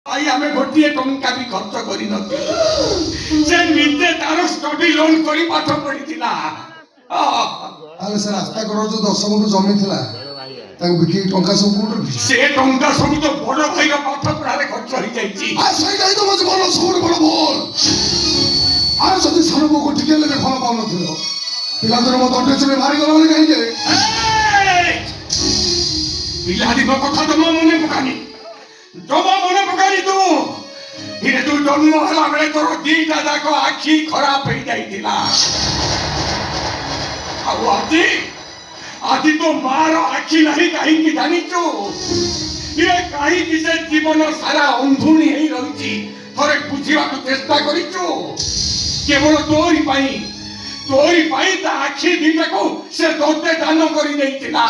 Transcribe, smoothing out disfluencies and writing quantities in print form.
आई आमे गोटे टंका भी खर्च करी नथि से निजे तार स्टडी लोन करी पाठ पढिथिला आले से रास्ता करो जो 10 गुंठ जमी थिला ताको बिकी टंका सब कोड से टंका सब तो बड़ भाई रो पाठ पढारे खर्च होई जाईची आ सही जाई तो मज बोल सब बड़ बोल आ सती सानो को टिके ले फल पाउन थिलो पिला दर मो दंडे से मारी गला कहीं जे पिला दी कथा तो मने पकानी जमा मने पकानी तू इने तू जन्म हला बेले तोर दीटा जाको आखी खराब होई जाईतिला आदि तो मार आखि नहीं कहीं की जानी चो ये कहीं किसे जीवन सारा अंधुनी ही रही थोड़े बुझा चेष्टा करिचो केवल तोरी पाई ता आखि दीटा को से तोते दान करी देइतिला